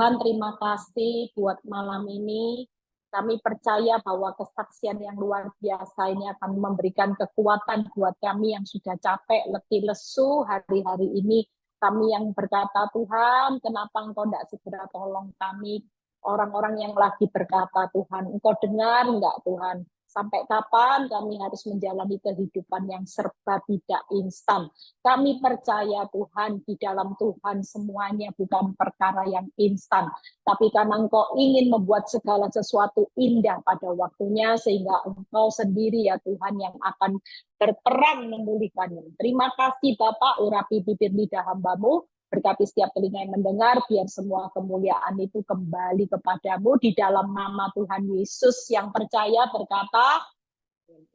Tuhan, terima kasih buat malam ini. Kami percaya bahwa kesaksian yang luar biasa ini akan memberikan kekuatan buat kami yang sudah capek, letih, lesu hari-hari ini. Kami yang berkata, Tuhan, kenapa Engkau tidak segera tolong kami? Orang-orang yang lagi berkata, Tuhan, Engkau dengar enggak Tuhan? Sampai kapan kami harus menjalani kehidupan yang serba tidak instan? Kami percaya Tuhan, di dalam Tuhan semuanya bukan perkara yang instan. Tapi karena Engkau ingin membuat segala sesuatu indah pada waktunya, sehingga Engkau sendiri ya Tuhan yang akan berperan memulihkannya. Terima kasih Bapak, urapi bibir lidah hamba-Mu, berkati setiap telinga yang mendengar, biar semua kemuliaan itu kembali kepadamu di dalam nama Tuhan Yesus yang percaya berkata,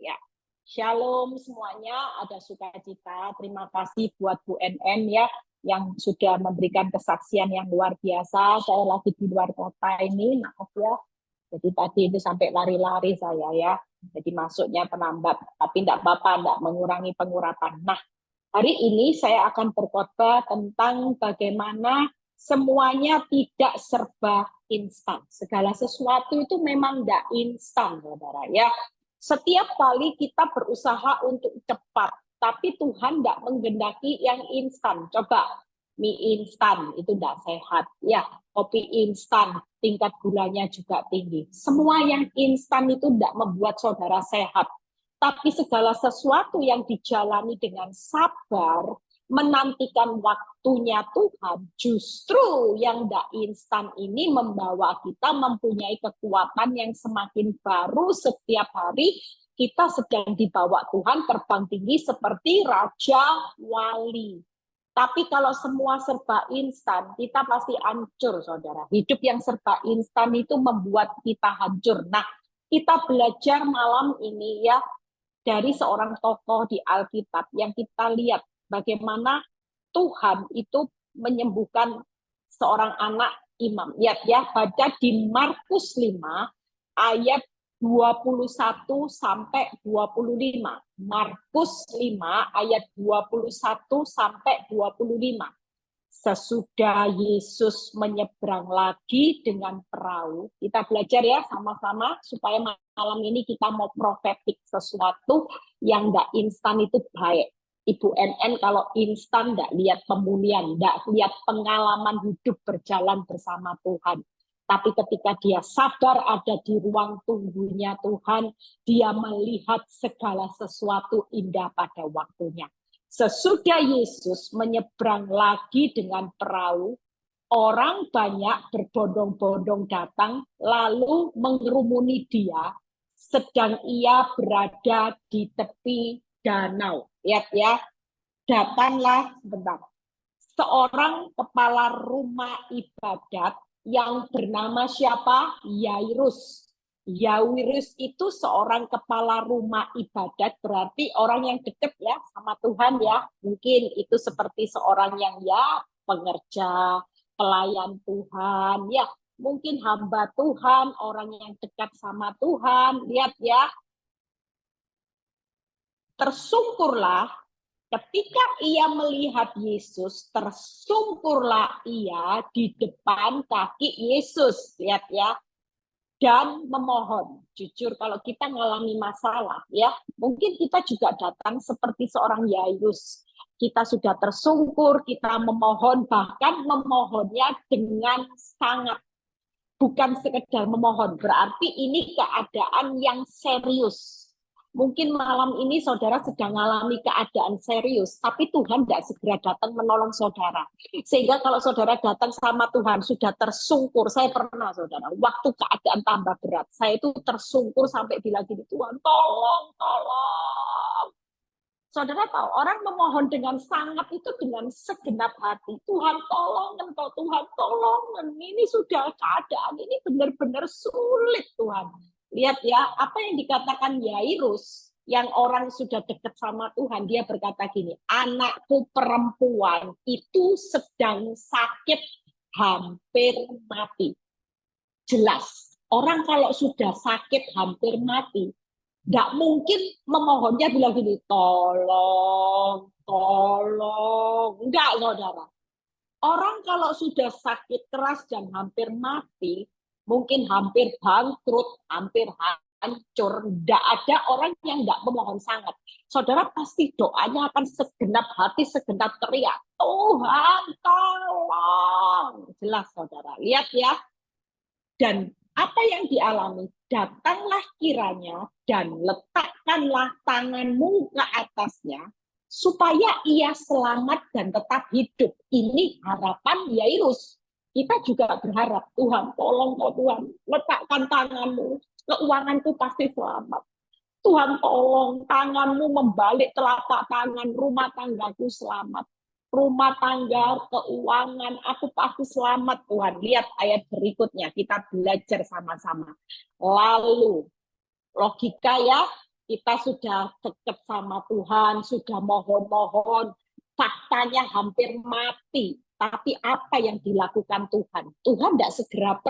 ya. Shalom semuanya, ada sukacita. Terima kasih buat Bu NN ya, yang sudah memberikan kesaksian yang luar biasa. Saya lagi di luar kota ini, maaf ya. Jadi tadi itu sampai lari-lari saya ya. Jadi masuknya penambat, tapi tidak apa-apa, tidak mengurangi pengurapan. Nah, hari ini saya akan berkhotbah tentang bagaimana semuanya tidak serba instan. Segala sesuatu itu memang tidak instan, saudara ya. Setiap kali kita berusaha untuk cepat, tapi Tuhan tidak menggendaki yang instan. Coba mie instan itu tidak sehat, ya. Kopi instan, tingkat gulanya juga tinggi. Semua yang instan itu tidak membuat saudara sehat. Tapi segala sesuatu yang dijalani dengan sabar, menantikan waktunya Tuhan, justru yang tidak instan ini membawa kita mempunyai kekuatan yang semakin baru setiap hari. Kita sedang dibawa Tuhan terbang tinggi seperti Raja Wali. Tapi kalau semua serba instan, kita pasti hancur, saudara. Hidup yang serba instan itu membuat kita hancur. Nah, kita belajar malam ini ya, dari seorang tokoh di Alkitab yang kita lihat bagaimana Tuhan itu menyembuhkan seorang anak imam. Lihat ya, baca di Markus 5 ayat 21 sampai 25. Markus 5 ayat 21 sampai 25. Sesudah Yesus menyeberang lagi dengan perahu, kita belajar ya sama-sama supaya malam ini kita mau profetik sesuatu yang tidak instan itu baik. Ibu NN kalau instan tidak lihat pemulihan, tidak lihat pengalaman hidup berjalan bersama Tuhan. Tapi ketika dia sabar ada di ruang tunggunya Tuhan, dia melihat segala sesuatu indah pada waktunya. Sesudah Yesus menyeberang lagi dengan perahu, orang banyak berbondong-bondong datang, lalu mengerumuni dia, sedang ia berada di tepi danau. Lihat ya, datanglah sebentar. Seorang kepala rumah ibadat yang bernama siapa? Yairus. Yairus itu seorang kepala rumah ibadat, berarti orang yang dekat ya sama Tuhan ya. Mungkin itu seperti seorang yang ya pengerja, pelayan Tuhan ya. Mungkin hamba Tuhan, orang yang dekat sama Tuhan. Lihat ya, tersungkurlah ketika ia melihat Yesus, tersungkurlah ia di depan kaki Yesus. Lihat ya. Dan memohon. Jujur kalau kita mengalami masalah ya, mungkin kita juga datang seperti seorang Yairus. Kita sudah tersungkur, kita memohon, bahkan memohonnya dengan sangat, bukan sekedar memohon, berarti ini keadaan yang serius. Mungkin malam ini saudara sedang mengalami keadaan serius, tapi Tuhan tidak segera datang menolong saudara. Sehingga kalau saudara datang sama Tuhan, sudah tersungkur. Saya pernah saudara, waktu keadaan tambah berat, saya itu tersungkur sampai bilang gini, Tuhan tolong, tolong. Saudara tahu, orang memohon dengan sangat itu dengan segenap hati. Tuhan tolong, Engkau Tuhan tolong. Ini sudah keadaan, ini benar-benar sulit Tuhan. Lihat ya, apa yang dikatakan Yairus, yang orang sudah dekat sama Tuhan, dia berkata gini, anakku perempuan itu sedang sakit hampir mati. Jelas, orang kalau sudah sakit hampir mati, tidak mungkin memohonnya bilang gini, tolong, tolong. Enggak, saudara. Orang kalau sudah sakit keras dan hampir mati, mungkin hampir bangkrut, hampir hancur, tidak ada orang yang tidak memohon sangat. Saudara pasti doanya akan segenap hati, segenap teriak, Tuhan tolong. Jelas saudara, lihat ya. Dan apa yang dialami? Datanglah kiranya dan letakkanlah tanganmu ke atasnya, supaya ia selamat dan tetap hidup. Ini harapan Yairus. Kita juga berharap, Tuhan tolong kok Tuhan, letakkan tanganmu, keuanganku pasti selamat. Tuhan tolong tanganmu membalik telapak tangan, rumah tanggaku selamat. Rumah tangga, keuangan, aku pasti selamat Tuhan. Lihat ayat berikutnya, kita belajar sama-sama. Lalu, logika ya, kita sudah dekat sama Tuhan, sudah mohon-mohon, faktanya hampir mati. Tapi apa yang dilakukan Tuhan? Tuhan tidak segera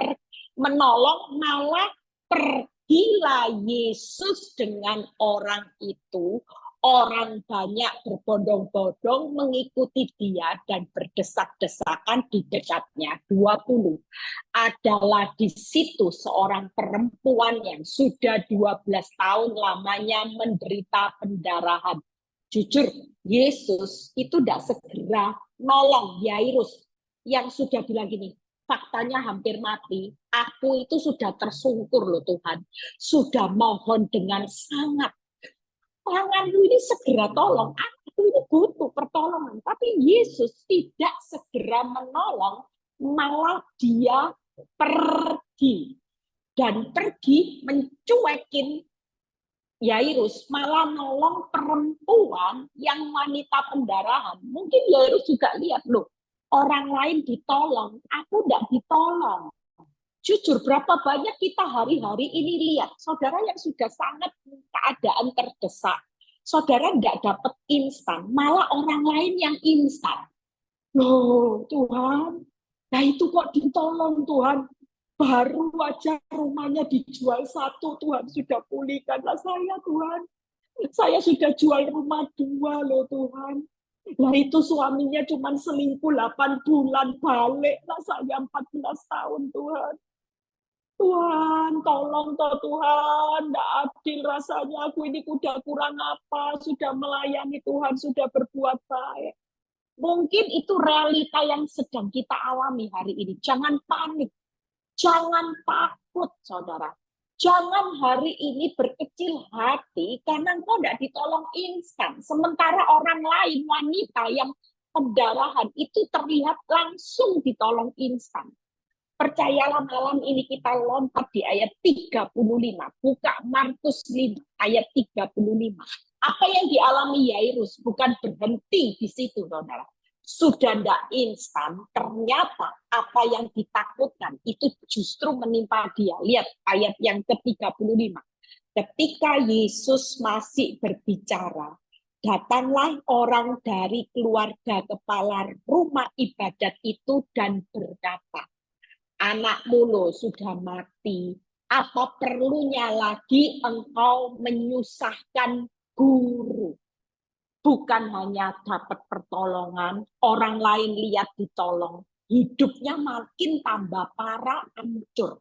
menolong, malah pergilah Yesus dengan orang itu. Orang banyak berbondong-bondong mengikuti dia dan berdesak-desakan di dekatnya. 20. Adalah di situ seorang perempuan yang sudah 12 tahun lamanya menderita pendarahan. Jujur, Yesus itu tidak segera nolong Yairus yang sudah bilang gini, faktanya hampir mati, aku itu sudah tersungkur loh Tuhan, sudah mohon dengan sangat, tanganmu ini segera tolong, aku ini butuh pertolongan. Tapi Yesus tidak segera menolong, malah dia pergi. Dan pergi mencuekin Yairus, malah nolong perempuan yang wanita pendarahan. Mungkin Yairus juga lihat, loh, orang lain ditolong, aku tidak ditolong. Jujur, berapa banyak kita hari-hari ini lihat, saudara yang sudah sangat keadaan terdesak, saudara tidak dapat instan, malah orang lain yang instan. Loh Tuhan, nah itu kok ditolong Tuhan, baru aja rumahnya dijual satu, Tuhan sudah pulihkanlah saya Tuhan. Saya sudah jual rumah 2 loh Tuhan. Nah itu suaminya cuma selingkuh 8 bulan, baliklah saya 14 tahun Tuhan. Tuhan, tolong toh Tuhan, tidak adil rasanya aku ini udah kurang apa, sudah melayani Tuhan, sudah berbuat baik. Mungkin itu realita yang sedang kita alami hari ini. Jangan panik, jangan takut saudara. Jangan hari ini berkecil hati karena engkau tidak ditolong instan. Sementara orang lain, wanita yang pendarahan itu terlihat langsung ditolong instan. Percayalah malam ini kita lompat di ayat 35. Buka Markus 5 ayat 35. Apa yang dialami Yairus bukan berhenti di situ, saudara. Sudah tidak instan, ternyata apa yang ditakutkan itu justru menimpa dia. Lihat ayat yang ke-35. Ketika Yesus masih berbicara, datanglah orang dari keluarga kepala rumah ibadat itu dan berkata, anakmu loh sudah mati. Apa perlunya lagi engkau menyusahkan guru? Bukan hanya dapat pertolongan, orang lain lihat ditolong, hidupnya makin tambah parah, hancur.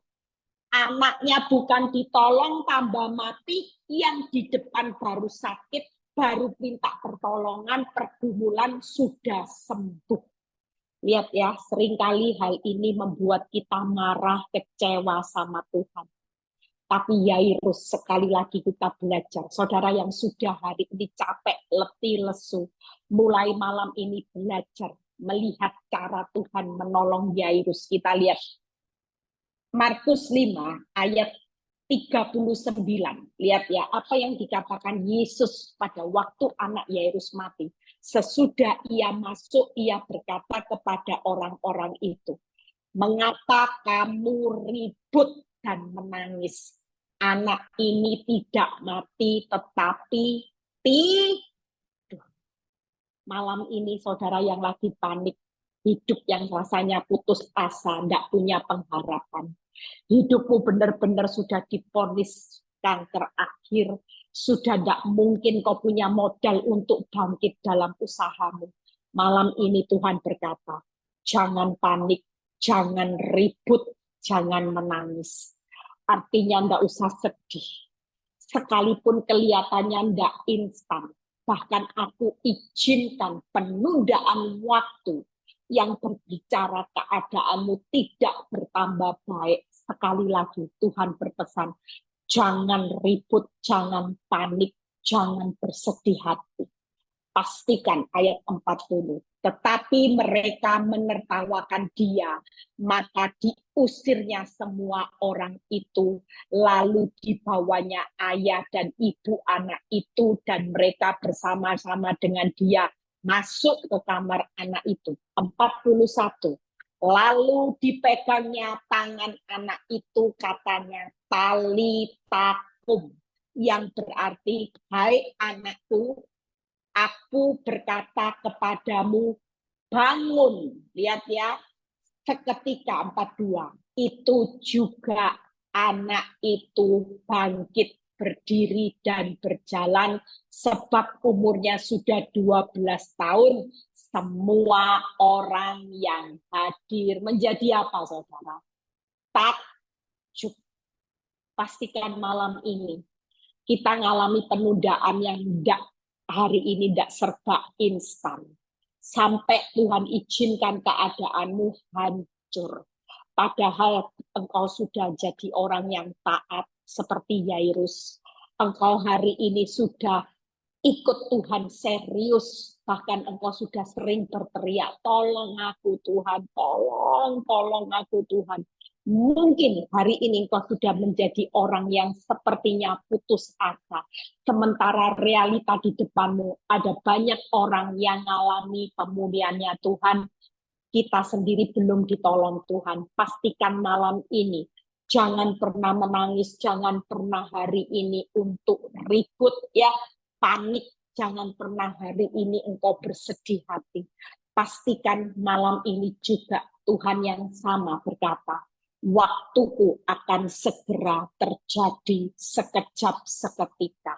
Anaknya bukan ditolong, tambah mati, yang di depan baru sakit, baru minta pertolongan, pergumulan sudah sembuh. Lihat ya, seringkali hal ini membuat kita marah, kecewa sama Tuhan. Tapi Yairus, sekali lagi kita belajar. Saudara yang sudah hari ini capek, letih, lesu, mulai malam ini belajar melihat cara Tuhan menolong Yairus. Kita lihat Markus 5 ayat 39. Lihat ya, apa yang dikatakan Yesus pada waktu anak Yairus mati. Sesudah ia masuk, ia berkata kepada orang-orang itu, mengapa kamu ribut dan menangis? Anak ini tidak mati, tetapi tidur. Malam ini saudara yang lagi panik, hidup yang rasanya putus asa, tidak punya pengharapan. Hidupmu benar-benar sudah divonis kanker akhir, sudah tidak mungkin kau punya modal untuk bangkit dalam usahamu. Malam ini Tuhan berkata, Jangan panik, jangan ribut, jangan menangis. Artinya nggak usah sedih. Sekalipun kelihatannya nggak instan. Bahkan aku izinkan penundaan waktu yang berbicara keadaanmu tidak bertambah baik. Sekali lagi Tuhan berpesan, jangan ribut, jangan panik, jangan bersedih hati. Pastikan ayat 40. Tetapi mereka menertawakan dia, maka diusirnya semua orang itu, lalu dibawanya ayah dan ibu anak itu, dan mereka bersama-sama dengan dia masuk ke kamar anak itu. 41. Lalu dipegangnya tangan anak itu, katanya talitakum, yang berarti, hai anakku, aku berkata kepadamu, bangun. Lihat ya, seketika 42. Itu juga anak itu bangkit berdiri dan berjalan, sebab umurnya sudah 12 tahun. Semua orang yang hadir menjadi apa, saudara? Takjub. Pastikan malam ini kita ngalami penundaan yang hari ini tidak serba instan. Sampai Tuhan izinkan keadaanmu hancur. Padahal engkau sudah jadi orang yang taat seperti Yairus. Engkau hari ini sudah ikut Tuhan serius. Bahkan engkau sudah sering berteriak, tolong aku Tuhan, tolong aku Tuhan. Mungkin hari ini engkau sudah menjadi orang yang sepertinya putus asa. Sementara realita di depanmu, ada banyak orang yang mengalami pemulihannya Tuhan. Kita sendiri belum ditolong Tuhan. Pastikan malam ini, jangan pernah menangis, jangan pernah hari ini untuk ribut, ya, panik. Jangan pernah hari ini engkau bersedih hati. Pastikan malam ini juga Tuhan yang sama berkata, waktuku akan segera terjadi sekejap seketika.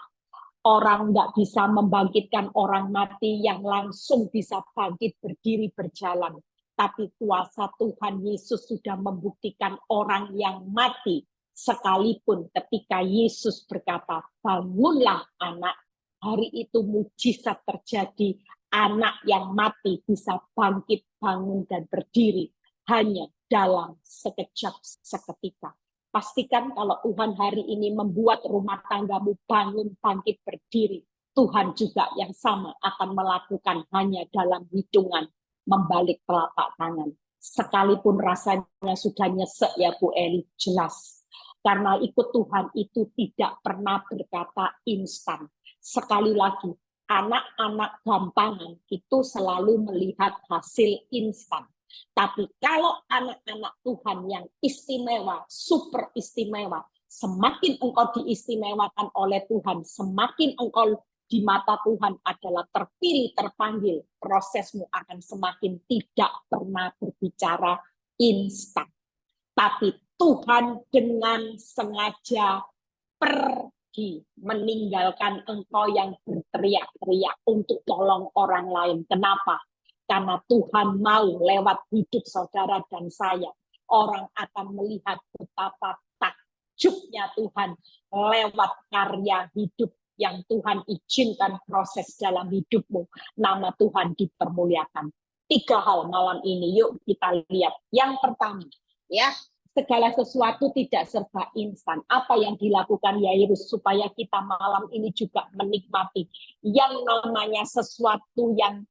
Orang nggak bisa membangkitkan orang mati yang langsung bisa bangkit berdiri berjalan. Tapi kuasa Tuhan Yesus sudah membuktikan orang yang mati. Sekalipun ketika Yesus berkata, bangunlah anak, hari itu mujizat terjadi. Anak yang mati bisa bangkit, bangun, dan berdiri hanya dalam sekejap seketika. Pastikan kalau Tuhan hari ini membuat rumah tanggamu bangun, bangkit, berdiri, Tuhan juga yang sama akan melakukan hanya dalam hitungan membalik telapak tangan. Sekalipun rasanya sudah nyesek ya Bu Eli, jelas. Karena ikut Tuhan itu tidak pernah berkata instan. Sekali lagi, anak-anak gampangan itu selalu melihat hasil instan. Tapi kalau anak-anak Tuhan yang istimewa, super istimewa, semakin engkau diistimewakan oleh Tuhan, semakin engkau di mata Tuhan adalah terpilih, terpanggil, prosesmu akan semakin tidak pernah berbicara instan. Tapi Tuhan dengan sengaja pergi meninggalkan engkau yang berteriak-teriak untuk tolong orang lain. Kenapa? Karena Tuhan mau lewat hidup saudara dan saya, orang akan melihat betapa takjubnya Tuhan lewat karya hidup yang Tuhan izinkan proses dalam hidupmu. Nama Tuhan dipermuliakan. 3 hal malam ini, yuk kita lihat. Yang pertama, ya, segala sesuatu tidak serba instan. Apa yang dilakukan Yairus supaya kita malam ini juga menikmati yang namanya sesuatu yang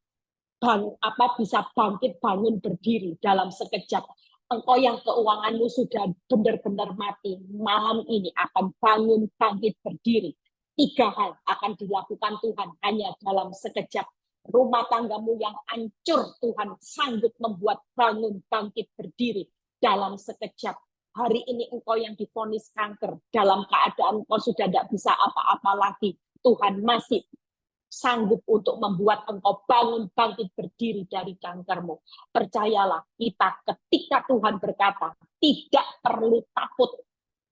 bisa bangkit, bangun, berdiri dalam sekejap. Engkau yang keuanganmu sudah benar-benar mati, malam ini akan bangun, bangkit, berdiri. 3 hal akan dilakukan Tuhan hanya dalam sekejap. Rumah tanggamu yang hancur, Tuhan sanggup membuat bangun, bangkit, berdiri dalam sekejap. Hari ini engkau yang divonis kanker, dalam keadaan engkau sudah tidak bisa apa-apa lagi, Tuhan masih sanggup untuk membuat engkau bangun, bangkit, berdiri dari kankermu. Percayalah, kita ketika Tuhan berkata, tidak perlu takut.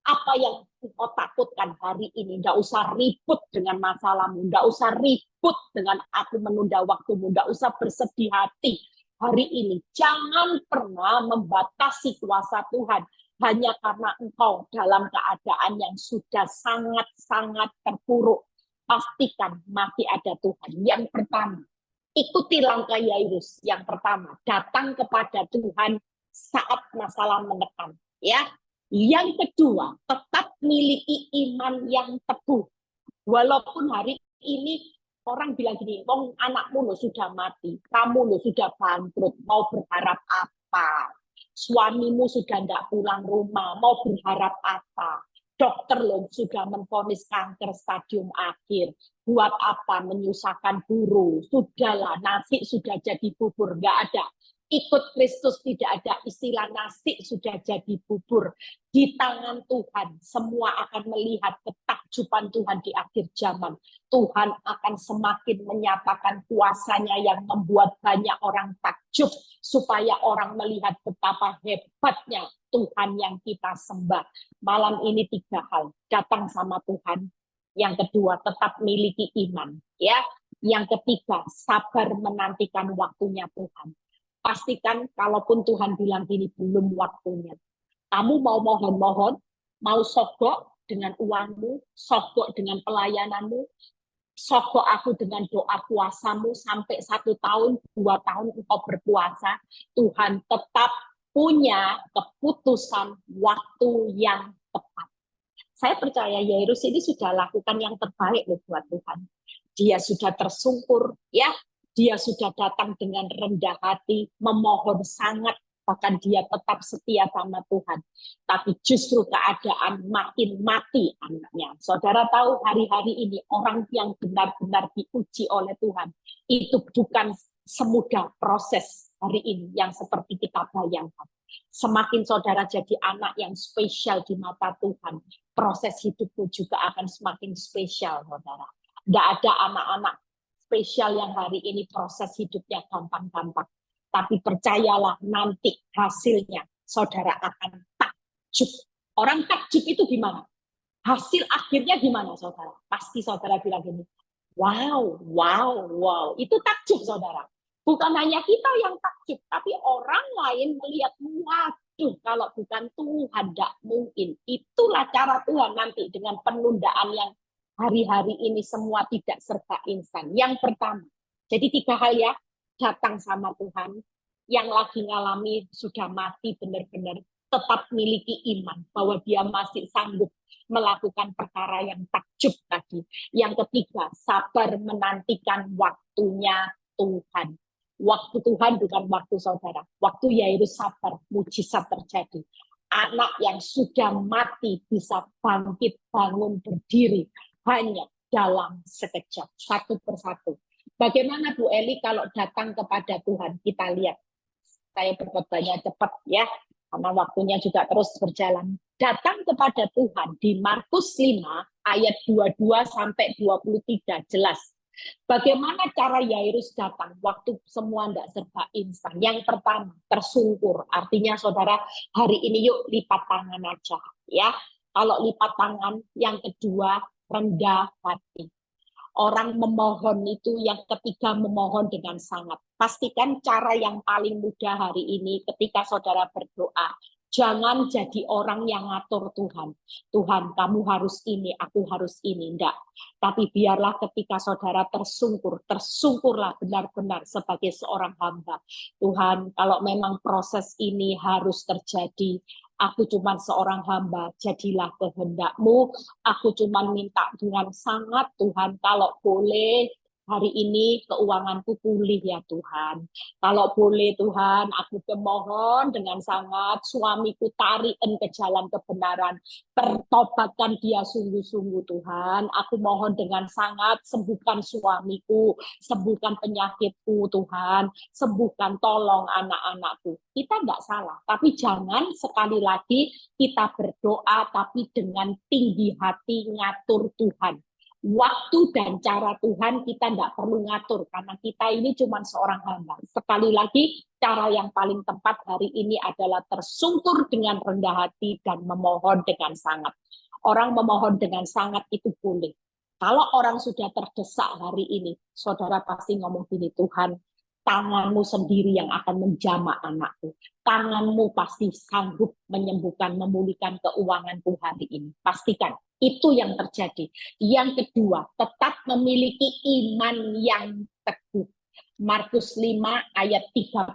Apa yang engkau takutkan hari ini, tidak usah ribut dengan masalahmu, tidak usah ribut dengan aku menunda waktumu, tidak usah bersedih hati. hari ini jangan pernah membatasi kuasa Tuhan hanya karena engkau dalam keadaan yang sudah sangat-sangat terpuruk. Pastikan masih ada Tuhan. Yang pertama, ikuti langkah Yairus. Yang pertama, datang kepada Tuhan saat masalah menekan. Ya. Yang kedua, tetap miliki iman yang teguh. Walaupun hari ini orang bilang gini, "Wong anakmu lo sudah mati, kamu lo sudah bangkrut, mau berharap apa? Suamimu sudah tidak pulang rumah, mau berharap apa? Dokter lo sudah menvonis kanker stadium akhir, buat apa menyusahkan guru? Sudahlah, nasi sudah jadi bubur, nggak ada. Ikut Kristus tidak ada istilah nasi sudah jadi bubur. Di tangan Tuhan, semua akan melihat ketakjuban Tuhan di akhir zaman. Tuhan akan semakin menyatakan kuasanya yang membuat banyak orang takjub, supaya orang melihat betapa hebatnya Tuhan yang kita sembah. Malam ini 3 hal, datang sama Tuhan. Yang kedua, tetap miliki iman. Ya. Yang ketiga, sabar menantikan waktunya Tuhan. Pastikan kalaupun Tuhan bilang gini, belum waktunya. Kamu mau mohon-mohon, mau sogok dengan uangmu, sogok dengan pelayananmu, sogok aku dengan doa puasamu sampai 1 tahun, 2 tahun engkau berpuasa, Tuhan tetap punya keputusan waktu yang tepat. Saya percaya Yairus ini sudah lakukan yang terbaik loh buat Tuhan. Dia sudah tersungkur, ya. Dia sudah datang dengan rendah hati, memohon sangat, bahkan dia tetap setia sama Tuhan. Tapi justru keadaan makin mati anaknya. Saudara tahu hari-hari ini orang yang benar-benar diuji oleh Tuhan, itu bukan semudah proses hari ini yang seperti kita bayangkan. Semakin saudara jadi anak yang spesial di mata Tuhan, proses hidupmu juga akan semakin spesial, saudara. Tidak ada anak-anak spesial yang hari ini proses hidupnya gampang-gampang. Tapi percayalah nanti hasilnya saudara akan takjub. Orang takjub itu gimana? Hasil akhirnya gimana saudara? Pasti saudara bilang gini, wow, wow, wow. Itu takjub saudara. Bukan hanya kita yang takjub, tapi orang lain melihat, waduh, kalau bukan Tuhan tidak mungkin. Itulah cara Tuhan nanti dengan penundaan yang hari-hari ini semua tidak serba instan. Yang pertama, jadi 3 hal ya, datang sama Tuhan, yang lagi ngalami sudah mati benar-benar, tetap miliki iman bahwa dia masih sanggup melakukan perkara yang takjub tadi. Yang ketiga, sabar menantikan waktunya Tuhan. Waktu Tuhan bukan waktu saudara. Waktu Yairus sabar, mujizat terjadi. Anak yang sudah mati bisa bangkit, bangun, berdiri. Hanya dalam sekejap, satu persatu. Bagaimana Bu Eli kalau datang kepada Tuhan? Kita lihat. Saya berkhotbahnya cepat ya, karena waktunya juga terus berjalan. Datang kepada Tuhan di Markus 5 ayat 22 sampai 23 jelas. Bagaimana cara Yairus datang waktu semua tidak serba instan? Yang pertama, tersungkur. Artinya saudara, hari ini yuk lipat tangan aja ya. Kalau lipat tangan, yang kedua rendah hati. Orang memohon itu yang ketiga memohon dengan sangat. Pastikan cara yang paling mudah hari ini ketika saudara berdoa, jangan jadi orang yang ngatur Tuhan. Tuhan, kamu harus ini, aku harus ini. Enggak. Tapi biarlah ketika saudara tersungkur, tersungkurlah benar-benar sebagai seorang hamba. Tuhan, kalau memang proses ini harus terjadi, aku cuma seorang hamba, jadilah kehendak-Mu. Aku cuma minta dengan sangat, Tuhan, kalau boleh hari ini keuanganku pulih ya Tuhan. Kalau boleh Tuhan, aku memohon dengan sangat, suamiku tarikan ke jalan kebenaran. Pertobatkan dia sungguh-sungguh Tuhan. Aku mohon dengan sangat, sembuhkan suamiku, sembuhkan penyakitku Tuhan, sembuhkan tolong anak-anakku. Kita enggak salah, tapi jangan sekali lagi kita berdoa tapi dengan tinggi hati ngatur Tuhan. Waktu dan cara Tuhan kita tidak perlu ngatur karena kita ini cuma seorang hamba. Sekali lagi, cara yang paling tepat hari ini adalah tersungkur dengan rendah hati dan memohon dengan sangat. Orang memohon dengan sangat itu boleh. Kalau orang sudah terdesak hari ini, saudara pasti ngomong gini, Tuhan, Tanganmu sendiri yang akan menjamah anakku. Tanganmu pasti sanggup menyembuhkan, memulihkan keuanganku hari ini. Pastikan itu yang terjadi. Yang kedua, tetap memiliki iman yang teguh. Markus 5 ayat 35.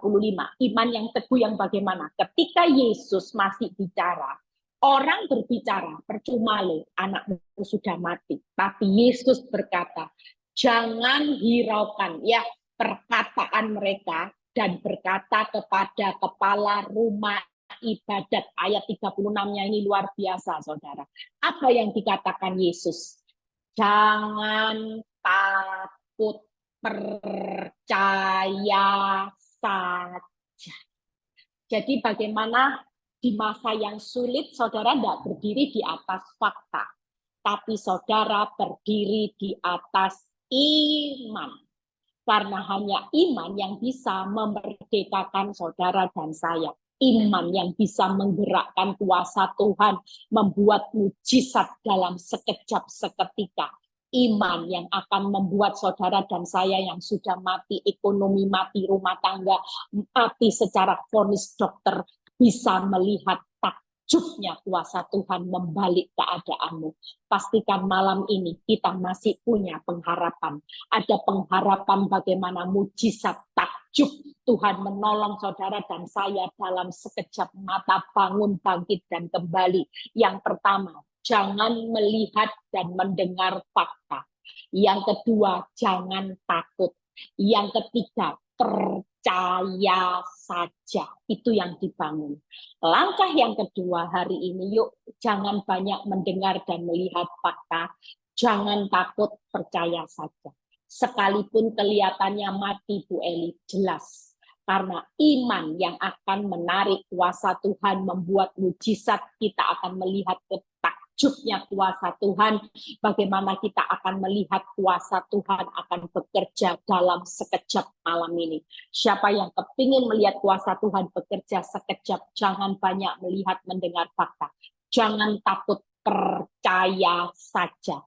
Iman yang teguh yang bagaimana? Ketika Yesus masih bicara, orang berbicara, percuma loh, anakmu sudah mati. Tapi Yesus berkata, jangan hiraukan ya perkataan mereka, dan berkata kepada kepala rumah ibadat. Ayat 36-nya ini luar biasa, saudara. Apa yang dikatakan Yesus? Jangan takut, percaya saja. Jadi bagaimana di masa yang sulit saudara tidak berdiri di atas fakta, tapi saudara berdiri di atas iman. Karena hanya iman yang bisa memerdekakan saudara dan saya. Iman yang bisa menggerakkan kuasa Tuhan, membuat mujizat dalam sekejap seketika. Iman yang akan membuat saudara dan saya yang sudah mati ekonomi, mati rumah tangga, mati secara vonis dokter, bisa melihat takjubnya kuasa Tuhan membalik keadaanmu. Pastikan malam ini kita masih punya pengharapan. Ada pengharapan bagaimana mujizat takjub Tuhan menolong saudara dan saya dalam sekejap mata, bangun, bangkit, dan kembali. Yang pertama, jangan melihat dan mendengar fakta. Yang kedua, jangan takut. Yang ketiga, percaya saja. Itu yang dibangun. Langkah yang kedua hari ini, yuk jangan banyak mendengar dan melihat fakta. Jangan takut, percaya saja. Sekalipun kelihatannya mati, Bu Eli, jelas. Karena iman yang akan menarik kuasa Tuhan, membuat mujizat, kita akan melihat takjubnya kuasa Tuhan, bagaimana kita akan melihat kuasa Tuhan akan bekerja dalam sekejap malam ini. Siapa yang kepingin melihat kuasa Tuhan bekerja sekejap, jangan banyak melihat mendengar fakta. Jangan takut, percaya saja.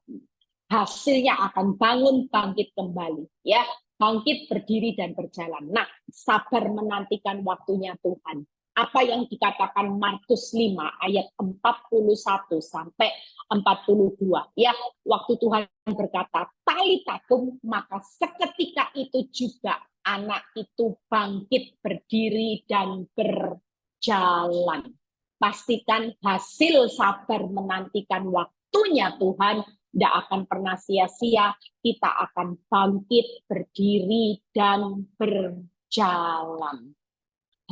Hasilnya akan bangun, bangkit kembali. Ya, bangkit, berdiri, dan berjalan. Nah, sabar menantikan waktunya Tuhan. Apa yang dikatakan Markus 5 ayat 41 sampai 42. Ya, waktu Tuhan berkata, talitakum, maka seketika itu juga anak itu bangkit, berdiri, dan berjalan. Pastikan hasil sabar menantikan waktunya Tuhan tidak akan pernah sia-sia, kita akan bangkit, berdiri, dan berjalan.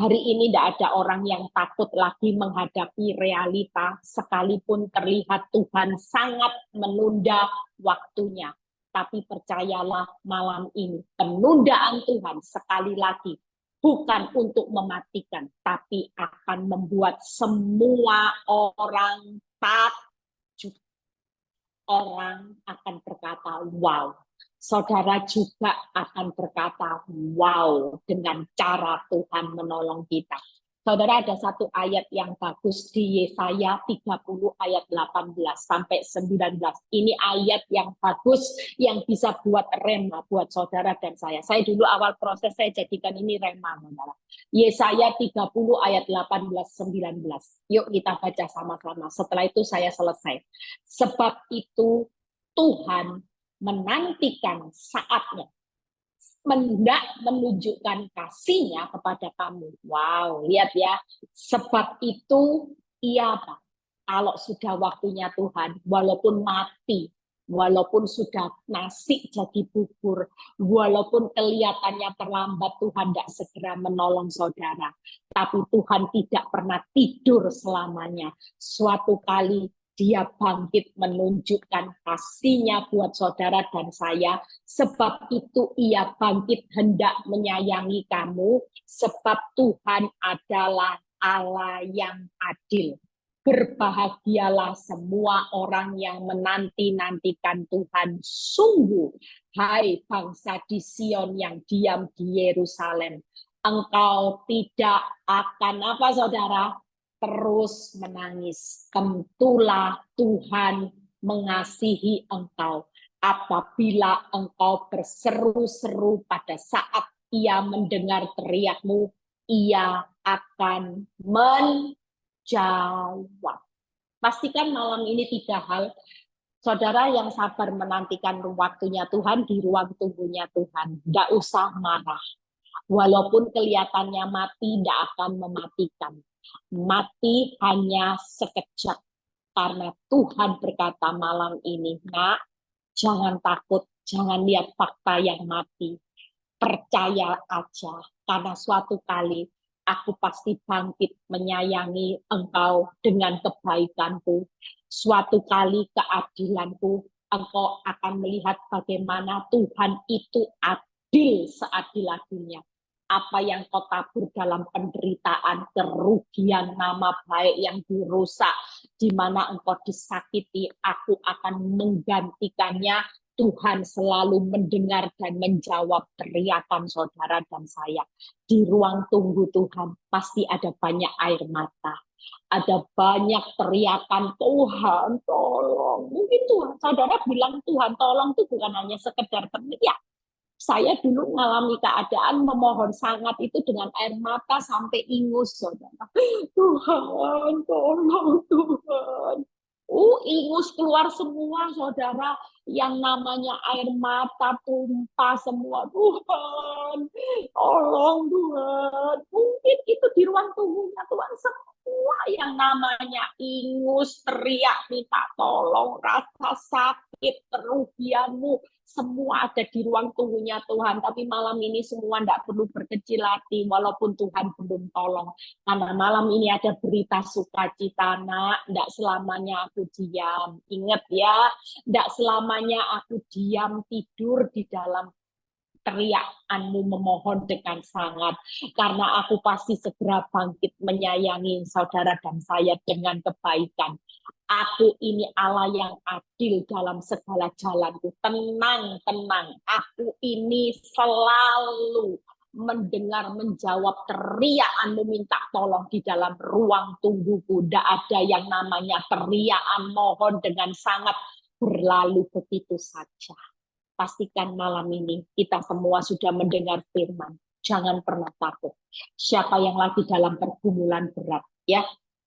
Hari ini tidak ada orang yang takut lagi menghadapi realita, sekalipun terlihat Tuhan sangat menunda waktunya. Tapi percayalah malam ini, penundaan Tuhan sekali lagi bukan untuk mematikan, tapi akan membuat semua orang takjub. Orang akan berkata, wow. Saudara juga akan berkata, wow, dengan cara Tuhan menolong kita. Saudara, ada satu ayat yang bagus di Yesaya 30 ayat 18 sampai 19. Ini ayat yang bagus yang bisa buat rema buat saudara dan saya. Saya dulu awal proses saya jadikan ini rema, saudara. Yesaya 30 ayat 18 19. Yuk kita baca sama-sama. Setelah itu saya selesai. Sebab itu Tuhan menantikan saatnya, hendak menunjukkan kasihnya kepada kamu. Wow, lihat ya. Sebab itu ia kalau sudah waktunya Tuhan, walaupun mati, walaupun sudah nasi jadi bubur, walaupun kelihatannya terlambat, Tuhan tidak segera menolong saudara. Tapi Tuhan tidak pernah tidur selamanya. Suatu kali Dia bangkit menunjukkan kasihnya buat saudara dan saya. Sebab itu ia bangkit hendak menyayangi kamu. Sebab Tuhan adalah Allah yang adil. Berbahagialah semua orang yang menanti-nantikan Tuhan. Sungguh, hai bangsa di Sion yang diam di Yerusalem. Engkau tidak akan apa saudara? Terus menangis. Tentulah Tuhan mengasihi engkau apabila engkau berseru-seru pada saat ia mendengar teriakmu, ia akan menjawab. Pastikan malam ini 3 hal. Saudara yang sabar menantikan waktunya Tuhan di ruang tunggunya Tuhan. Tidak usah marah. Walaupun kelihatannya mati, tidak akan mematikan. Mati hanya sekejap. Karena Tuhan berkata malam ini, nak, jangan takut, jangan lihat fakta yang mati. Percaya aja, karena suatu kali aku pasti bangkit menyayangi engkau dengan kebaikanku. Suatu kali keadilanku, engkau akan melihat bagaimana Tuhan itu adil seadil-adilnya. Apa yang kau tabur dalam penderitaan, kerugian nama baik yang dirusak, di mana engkau disakiti, aku akan menggantikannya. Tuhan selalu mendengar dan menjawab teriakan saudara dan saya. Di ruang tunggu Tuhan pasti ada banyak air mata. Ada banyak teriakan, Tuhan tolong. Mungkin Tuhan, saudara bilang Tuhan tolong itu bukan hanya sekedar teriak. Saya dulu mengalami keadaan memohon sangat itu dengan air mata sampai ingus, saudara. Tuhan, tolong Tuhan. Ingus keluar semua, saudara. Yang namanya air mata tumpah semua. Tuhan, tolong Tuhan. Mungkin itu di ruang tunggunya Tuhan. Semua yang namanya ingus, teriak, minta tolong, rasa sakit, kerugianmu, semua ada di ruang tunggunya Tuhan. Tapi malam ini semua tidak perlu berkecil hati, walaupun Tuhan belum tolong. Karena malam ini ada berita sukacita, nak. Tidak selamanya aku diam. Ingat ya, tidak selamanya aku diam tidur di dalam teriakanmu memohon dengan sangat. Karena aku pasti segera bangkit menyayangi saudara dan saya dengan kebaikan. Aku ini Allah yang adil dalam segala jalanku. Tenang, tenang. Aku ini selalu mendengar, menjawab teriakanmu minta tolong di dalam ruang tungguku. Tidak ada yang namanya teriakan mohon dengan sangat berlalu begitu saja. Pastikan malam ini kita semua sudah mendengar firman. Jangan pernah takut. Siapa yang lagi dalam pergumulan berat, ya.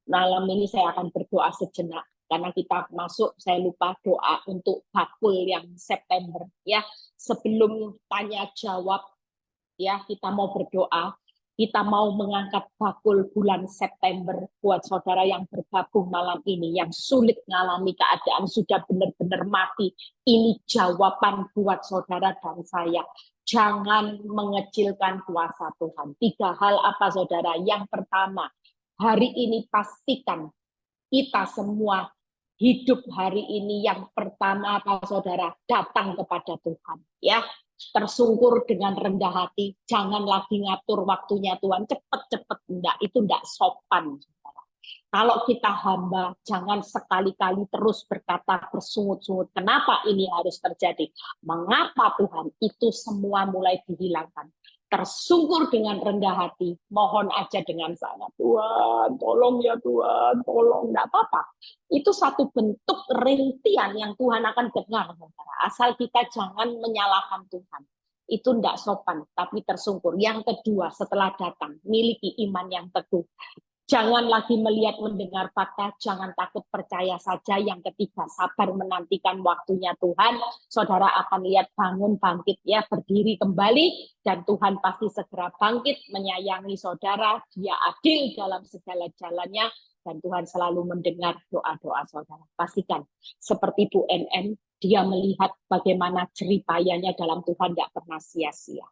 Malam ini saya akan berdoa sejenak. Karena kita masuk, saya lupa doa untuk bakul yang September, ya. Sebelum tanya jawab, ya, kita mau berdoa. Kita mau mengangkat bakul bulan September buat saudara yang bergabung malam ini, yang sulit mengalami keadaan sudah benar-benar mati. Ini jawaban buat saudara dan saya. Jangan mengecilkan kuasa Tuhan. 3 hal apa saudara? Yang pertama, hari ini pastikan kita semua hidup hari ini yang pertama apa saudara? Datang kepada Tuhan. Ya, tersungkur dengan rendah hati, jangan lagi ngatur waktunya Tuhan, cepet-cepet, enggak, itu enggak sopan. Saudara. Kalau kita hamba, jangan sekali-kali terus berkata bersungut-sungut, kenapa ini harus terjadi? Mengapa Tuhan? Itu semua mulai dihilangkan. Tersungkur dengan rendah hati, mohon aja dengan sangat, Tuhan, tolong ya Tuhan, tolong, enggak apa-apa. Itu satu bentuk rintian yang Tuhan akan dengar, saudara. Asal kita jangan menyalahkan Tuhan. Itu tidak sopan, tapi tersungkur. Yang kedua, setelah datang, miliki iman yang teguh. Jangan lagi melihat mendengar fakta, jangan takut percaya saja. Yang ketiga, sabar menantikan waktunya Tuhan. Saudara akan lihat bangun bangkit ya, berdiri kembali dan Tuhan pasti segera bangkit menyayangi saudara. Dia adil dalam segala jalannya dan Tuhan selalu mendengar doa-doa saudara. Pastikan seperti Bu NN, dia melihat bagaimana jeripayanya dalam Tuhan tidak pernah sia-sia.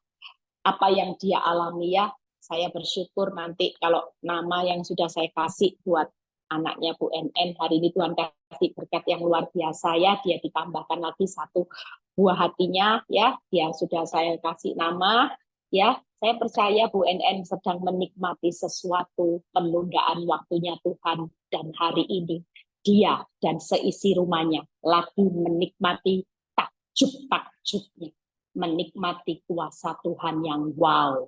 Apa yang dia alami ya, saya bersyukur nanti kalau nama yang sudah saya kasih buat anaknya Bu NN, hari ini Tuhan kasih berkat yang luar biasa ya, dia ditambahkan lagi 1 buah hatinya ya, dia sudah saya kasih nama ya. Saya percaya Bu NN sedang menikmati sesuatu penundaan waktunya Tuhan dan hari ini dia dan seisi rumahnya lagi menikmati takjub-takjubnya, menikmati kuasa Tuhan yang wow.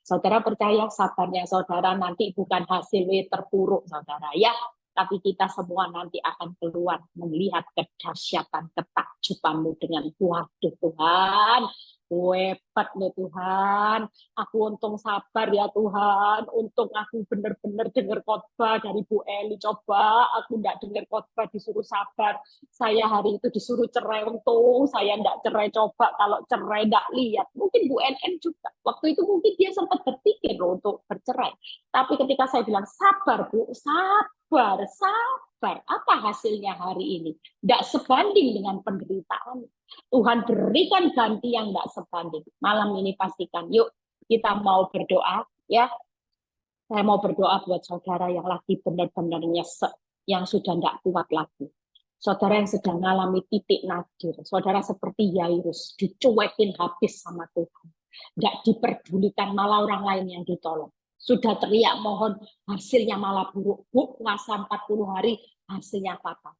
Saudara percaya sabarnya saudara nanti bukan hasil terpuruk saudara ya, tapi kita semua nanti akan keluar melihat kedahsyatan ketakjubanmu dengan waduh Tuhan, Hebat nih Tuhan, aku untung sabar ya Tuhan, untung aku benar-benar dengar khotbah dari Bu Eli. Coba aku enggak dengar khotbah disuruh sabar, saya hari itu disuruh cerai, untung saya enggak cerai. Coba kalau cerai enggak lihat, mungkin Bu NN juga waktu itu mungkin dia sempat berpikir loh untuk bercerai. Tapi ketika saya bilang sabar Bu, sabar, sabar, apa hasilnya hari ini? Enggak sebanding dengan penderitaan. Tuhan berikan ganti yang enggak sebanding. Malam ini pastikan, yuk kita mau berdoa ya. Saya mau berdoa buat saudara yang lagi benar-benar nyesek, yang sudah enggak kuat lagi. Saudara yang sedang mengalami titik nadir, saudara seperti Yairus, dicuekin habis sama Tuhan. Enggak diperdulikan, malah orang lain yang ditolong. Sudah teriak mohon, hasilnya malah buruk. Bu, puasa 40 hari, hasilnya fatal.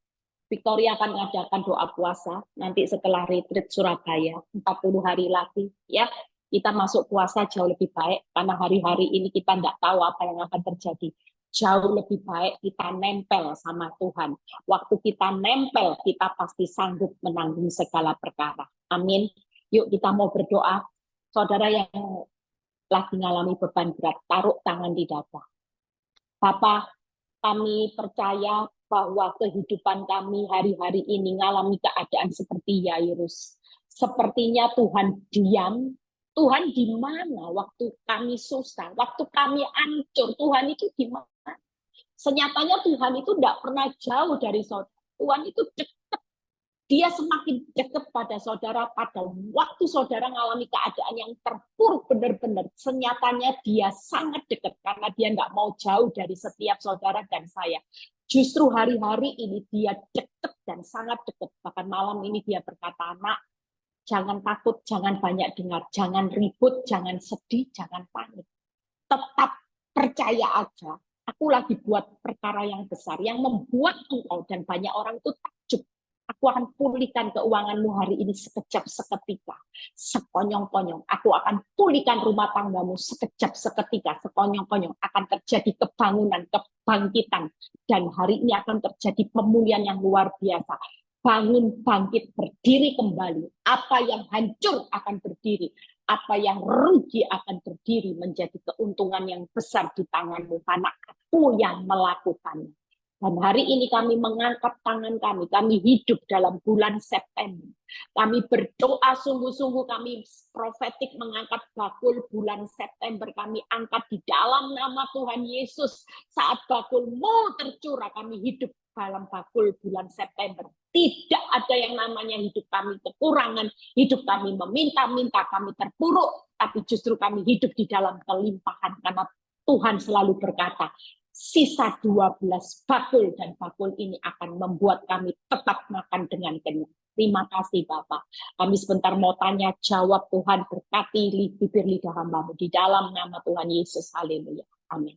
Victoria akan mengadakan doa puasa nanti setelah retreat Surabaya 40 hari lagi ya. Kita masuk puasa jauh lebih baik karena hari-hari ini kita tidak tahu apa yang akan terjadi. Jauh lebih baik kita nempel sama Tuhan. Waktu kita nempel, kita pasti sanggup menanggung segala perkara. Amin. Yuk kita mau berdoa. Saudara yang lagi mengalami beban berat, taruh tangan di dada. Bapak, kami percaya bahwa kehidupan kami hari-hari ini mengalami keadaan seperti Yairus. Sepertinya Tuhan diam. Tuhan di mana waktu kami susah, waktu kami hancur, Tuhan itu di mana? Senyatanya Tuhan itu tidak pernah jauh dari saudara. Tuhan itu dekat. Dia semakin dekat pada saudara pada waktu saudara mengalami keadaan yang terpuruk benar-benar. Senyatanya dia sangat dekat karena dia nggak mau jauh dari setiap saudara dan saya. Justru hari-hari ini dia dekat dan sangat dekat. Bahkan malam ini dia berkata, "Nak, jangan takut, jangan banyak dengar, jangan ribut, jangan sedih, jangan panik. Tetap percaya aja. Aku lagi buat perkara yang besar yang membuat engkau dan banyak orang itu takjub. Aku akan pulihkan keuanganmu hari ini sekejap seketika, sekonyong-konyong. Aku akan pulihkan rumah tanggamu sekejap seketika, sekonyong-konyong. Akan terjadi kebangunan, kebangkitan. Dan hari ini akan terjadi pemulihan yang luar biasa. Bangun, bangkit, berdiri kembali. Apa yang hancur akan berdiri. Apa yang rugi akan berdiri menjadi keuntungan yang besar di tanganmu. Karena aku yang melakukannya. Dan hari ini kami mengangkat tangan kami hidup dalam bulan September. Kami berdoa sungguh-sungguh, kami profetik mengangkat bakul bulan September. Kami angkat di dalam nama Tuhan Yesus. Saat bakul mau tercurah, kami hidup dalam bakul bulan September. Tidak ada yang namanya hidup kami kekurangan, hidup kami meminta-minta, kami terpuruk, tapi justru kami hidup di dalam kelimpahan. Karena Tuhan selalu berkata, sisa 12 bakul dan bakul ini akan membuat kami tetap makan dengan kenyang. Terima kasih Bapak. Kami sebentar mau tanya jawab, Tuhan berkati bibir lidah hamba-Mu di dalam nama Tuhan Yesus. Haleluya. Amin.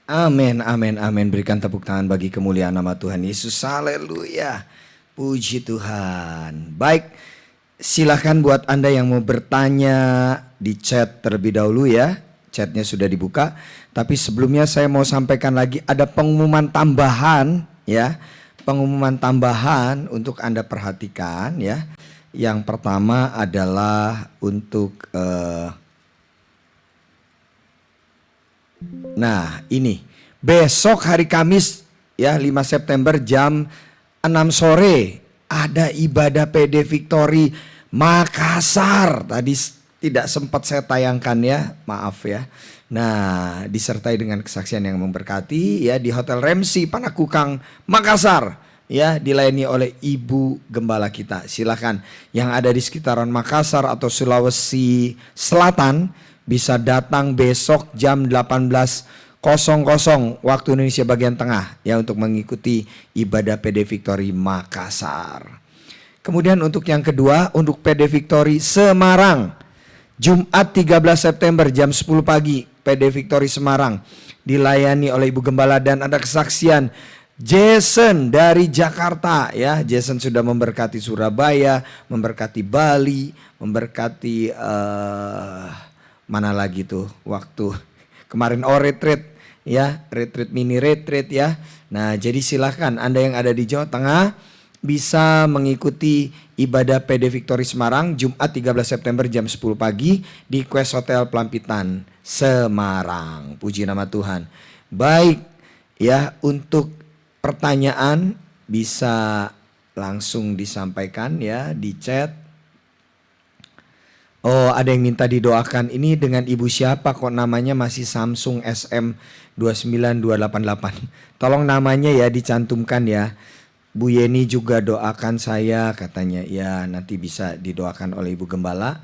Amin, amin, amin. Berikan tepuk tangan bagi kemuliaan nama Tuhan Yesus. Haleluya. Puji Tuhan. Baik, silakan buat Anda yang mau bertanya di chat terlebih dahulu ya. Chatnya sudah dibuka. Tapi sebelumnya saya mau sampaikan lagi ada pengumuman tambahan ya. Pengumuman tambahan untuk Anda perhatikan ya. Yang pertama adalah untuk nah ini besok hari Kamis ya 5 September jam 6 sore ada ibadah PD Victory Makassar. Tadi tidak sempat saya tayangkan ya, maaf ya. Nah, disertai dengan kesaksian yang memberkati ya di Hotel Remsi Panakukang Makassar ya, dilayani oleh Ibu Gembala kita. Silakan yang ada di sekitaran Makassar atau Sulawesi Selatan bisa datang besok jam 18.00 waktu Indonesia bagian tengah ya untuk mengikuti ibadah PD Victory Makassar. Kemudian untuk yang kedua, untuk PD Victory Semarang Jumat 13 September jam 10 pagi PD Victory Semarang dilayani oleh Ibu Gembala dan ada kesaksian Jason dari Jakarta ya. Jason sudah memberkati Surabaya, memberkati Bali, memberkati mana lagi tuh waktu kemarin retreat ya, retreat mini retreat ya. Nah, jadi silahkan Anda yang ada di Jawa Tengah bisa mengikuti ibadah PD Victory Semarang Jumat 13 September jam 10 pagi di Quest Hotel Pelampitan Semarang. Puji nama Tuhan. Baik ya, untuk pertanyaan bisa langsung disampaikan ya di chat. Oh, ada yang minta didoakan. Ini dengan ibu siapa kok namanya masih Samsung SM 29288. Tolong namanya ya dicantumkan ya. Bu Yeni juga doakan saya katanya. Ya, nanti bisa didoakan oleh Ibu Gembala.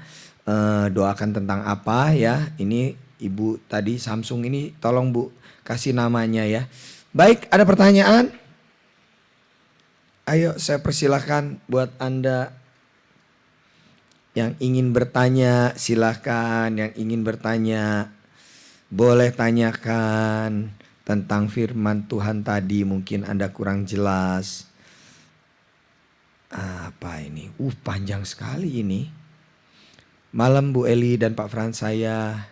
Doakan tentang apa ya? Ini Ibu tadi Samsung ini tolong Bu kasih namanya ya. Baik, ada pertanyaan? Ayo saya persilahkan buat Anda yang ingin bertanya, silahkan. Yang ingin bertanya boleh tanyakan tentang firman Tuhan tadi, mungkin Anda kurang jelas. Apa ini? Panjang sekali ini. Malam Bu Eli dan Pak Frans, saya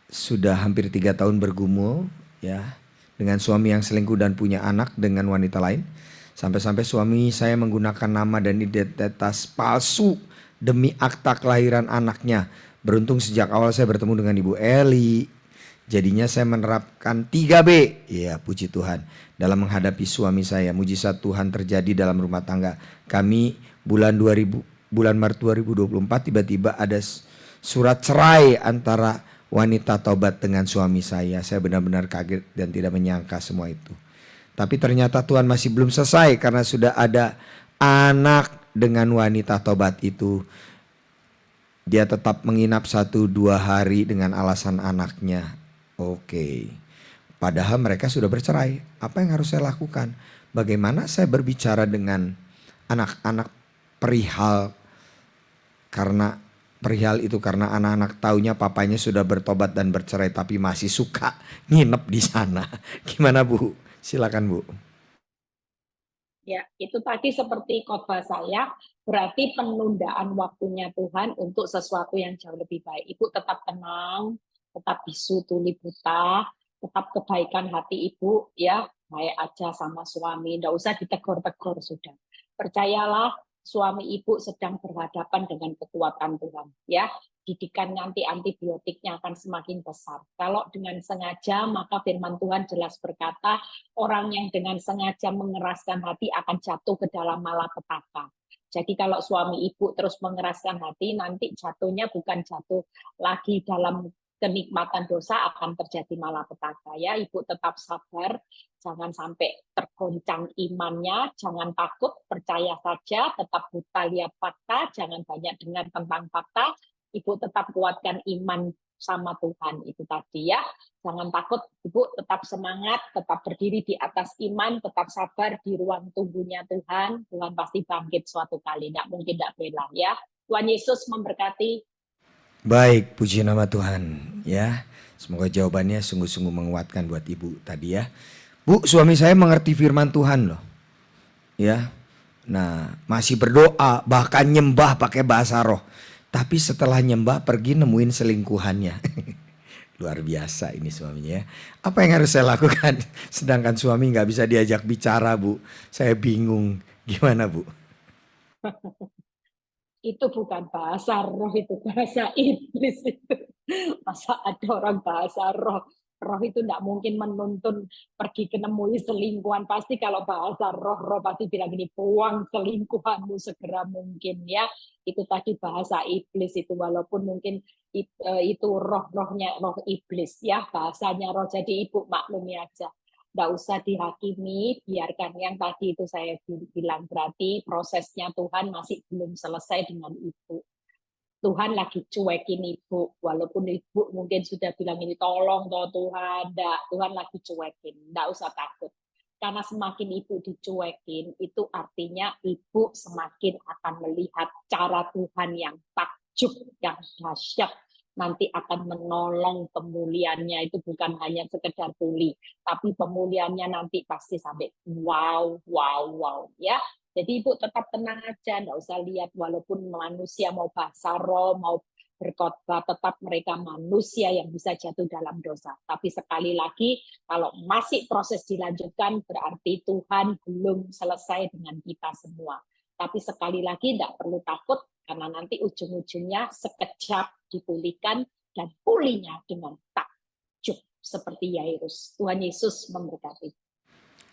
sudah hampir 3 tahun bergumul ya dengan suami yang selingkuh dan punya anak dengan wanita lain. Sampai-sampai suami saya menggunakan nama dan identitas palsu demi akta kelahiran anaknya. Beruntung sejak awal saya bertemu dengan Ibu Eli. Jadinya saya menerapkan 3B. Ya, puji Tuhan. Dalam menghadapi suami saya, mujizat Tuhan terjadi dalam rumah tangga. Kami bulan Maret 2024 tiba-tiba ada surat cerai antara wanita taubat dengan suami saya. Saya benar-benar kaget dan tidak menyangka semua itu. Tapi ternyata Tuhan masih belum selesai karena sudah ada anak dengan wanita taubat itu. Dia tetap menginap 1-2 hari dengan alasan anaknya. Oke. Padahal mereka sudah bercerai. Apa yang harus saya lakukan? Bagaimana saya berbicara dengan anak-anak perihal itu karena anak-anak taunya papanya sudah bertobat dan bercerai tapi masih suka nginep di sana. Gimana Bu? Silakan Bu. Ya, itu tadi seperti khotbah saya, berarti penundaan waktunya Tuhan untuk sesuatu yang jauh lebih baik. Ibu tetap tenang, tetap bisu tuli buta, tetap kebaikan hati ibu, ya, baik aja sama suami, nggak usah ditegur-tegur sudah. Percayalah, suami ibu sedang berhadapan dengan kekuatan Tuhan, ya. Didikan nanti antibiotiknya akan semakin besar. Kalau dengan sengaja, maka firman Tuhan jelas berkata, orang yang dengan sengaja mengeraskan hati akan jatuh ke dalam malapetaka. Jadi kalau suami ibu terus mengeraskan hati, nanti jatuhnya bukan jatuh lagi dalam kenikmatan dosa, akan terjadi malapetaka. Ya, ibu tetap sabar, jangan sampai tergoncang imannya, jangan takut, percaya saja, tetap buta lihat fakta, jangan banyak dengar tentang fakta, ibu tetap kuatkan iman sama Tuhan itu tadi ya. Jangan takut, ibu tetap semangat, tetap berdiri di atas iman, tetap sabar di ruang tunggunya Tuhan. Tuhan pasti bangkit suatu kali, tidak mungkin tidak bela ya. Tuhan Yesus memberkati. Baik, puji nama Tuhan ya. Semoga jawabannya sungguh-sungguh menguatkan buat Ibu tadi ya. Bu, suami saya mengerti firman Tuhan loh. Ya. Nah, masih berdoa, bahkan nyembah pakai bahasa roh. Tapi setelah nyembah pergi nemuin selingkuhannya. Luar biasa ini suaminya ya. Apa yang harus saya lakukan? Sedangkan suami nggak bisa diajak bicara Bu. Saya bingung. Gimana Bu? Itu bukan bahasa roh, itu bahasa iblis itu. Masa ada orang bahasa roh? Roh itu tidak mungkin menuntun pergi kenemui selingkuhan. Pasti kalau bahasa roh pasti bilang ini, buang selingkuhanmu segera mungkin ya. Itu tadi bahasa iblis itu, walaupun mungkin itu roh-rohnya roh iblis ya, bahasanya roh. Jadi ibu maklumi aja, nggak usah dihakimi, biarkan. Yang tadi itu saya bilang, berarti prosesnya Tuhan masih belum selesai dengan ibu. Tuhan lagi cuekin ibu, walaupun ibu mungkin sudah bilang ini tolong toh Tuhan, enggak, Tuhan lagi cuekin, enggak usah takut. Karena semakin ibu dicuekin, itu artinya ibu semakin akan melihat cara Tuhan yang takjub, yang dahsyat, nanti akan menolong pemulihannya. Itu bukan hanya sekedar pulih, tapi pemulihannya nanti pasti sampai wow, wow, wow ya. Jadi ibu tetap tenang aja, nggak usah lihat walaupun manusia mau bahasa roh, mau berkhotbah, tetap mereka manusia yang bisa jatuh dalam dosa. Tapi sekali lagi, kalau masih proses dilanjutkan, berarti Tuhan belum selesai dengan kita semua. Tapi sekali lagi tidak perlu takut, karena nanti ujung-ujungnya sekejap dipulihkan, dan pulihnya dengan takjub seperti Yairus. Tuhan Yesus memberkati.